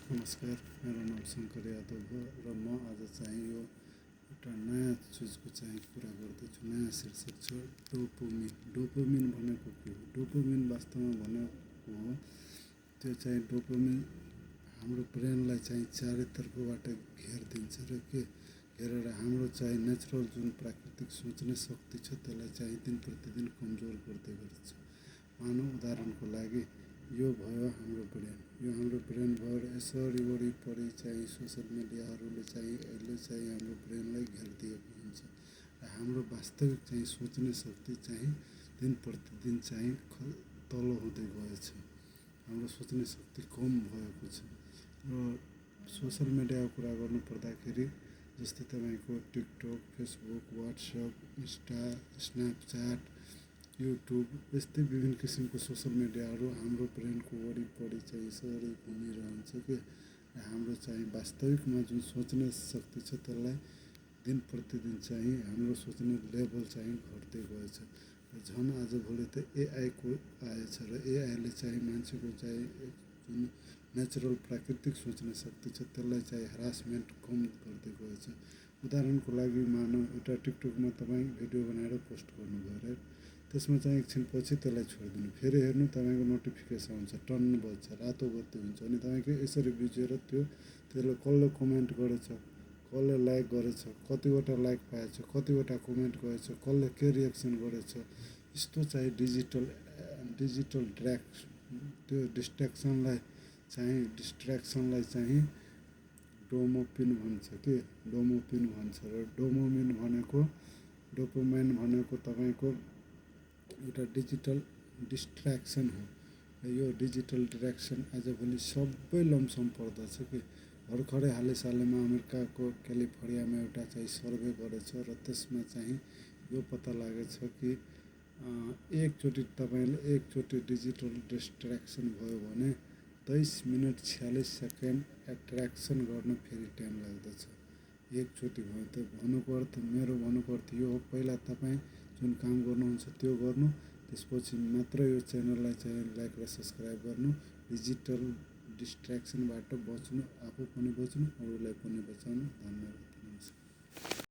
नमस्कार, मेरो नाम शङ्कर यादव हो र म आज चाहिँ यो एउटा नयाँ चिजको चाहिँ कुरा गर्दैछु। नयाँ शीर्षक छ डोपामिन। डोपामिन भनेको के हो? डोपामिन वास्तवमा भनेको हो त्यो चाहिँ डोपामिन हाम्रो ब्रेनलाई चाहिँ चारैतर्फबाट घेरिदिन्छ र घेरेर हाम्रो चाहिँ नेचुरल जुन प्राकृतिक सोच्ने शक्ति छ त्यसलाई चाहिँ दिन प्रतिदिन कमजोर गर्दै गर्छ। मानव उदाहरणको लागि यो भयो हाम्रो ब्रेन। यो हाम्रो ब्रेन भएर यसरी वरिपरि चाहिँ सोसियल मिडियाहरूले चाहिँ अहिले चाहिँ हाम्रो ब्रेनलाई घेरिदिएको हुन्छ र हाम्रो वास्तविक चाहिँ सोच्ने शक्ति चाहिँ दिन प्रतिदिन चाहिँ तल हुँदै गएछ। हाम्रो सोच्ने शक्ति कम भएको छ र सोसियल मिडियाको कुरा गर्नु पर्दाखेरि जस्तै तपाईँको TikTok, Facebook, WhatsApp, Insta, Snapchat, YouTube यस्तै विभिन्न किसिमको सोसियल मिडियाहरू हाम्रो ब्रेनको वरिपरि चाहिँ यसरी घुमिरहन्छ कि हाम्रो चाहिँ वास्तविकमा जुन सोच्ने शक्ति छ त्यसलाई दिन प्रतिदिन चाहिँ हाम्रो सोच्ने लेभल चाहिँ घट्दै गएछ। र झन् आजभोलि त एआईको आएछ र एआईले चाहिँ मान्छेको चाहिँ जुन नेचुरल प्राकृतिक सोच्ने शक्ति छ त्यसलाई चाहिँ हरासमेन्ट कम गर्दै गएछ। उदाहरणको लागि मानौँ एउटा टिकटकमा तपाईँ भिडियो बनाएर पोस्ट गर्नुभयो अरे, त्यसमा चाहिँ एकछिनपछि त्यसलाई छोडिदिनु, फेरि हेर्नु तपाईँको नोटिफिकेसन हुन्छ, टन्न बज्छ, रातो बत्ती हुन्छ, अनि तपाईँको यसरी बिजेर त्यसले कसले कमेन्ट गरेछ, कसले लाइक गरेछ, कतिवटा लाइक पाएछ, कतिवटा कमेन्ट गरेछ, कसले के रिएक्सन गरेछ, यस्तो चाहिँ डिजिटल त्यो डिस्ट्र्याक्सनलाई चाहिँ डोपामिन भन्छ कि डोपामिन भन्छ। र डोपामिन भनेको तपाईँको एउटा डिजिटल डिस्ट्र्याक्सन हो र यो डिजिटल डिस्ट्र्याक्सन आजभोलि सबै लमसम पर्दछ कि भर्खरै हालैसालैमा अमेरिकाको क्यालिफोर्नियामा एउटा चाहिँ सर्वे गरेछ र त्यसमा चाहिँ यो पत्ता लागेछ कि एकचोटि डिजिटल डिस्ट्र्याक्सन भयो भने 23 मिनट 46 सेकेन्ड एट्र्याक्सन गर्न फेरि टाइम लाग्दछ। एकचोटि भयो त मेरो भन्नुको अर्थ यो हो, पहिला तपाईँ जुन काम गर्नुहुन्छ त्यो गर्नु, त्यसपछि मात्र यो च्यानललाई चाहिँ लाइक र सब्सक्राइब गर्नु। डिजिटल डिस्ट्र्याक्सनबाट बच्नु, आफू पनि बच्नु, अरूलाई पनि बचाउनु। धन्यवाद, नमस्कार।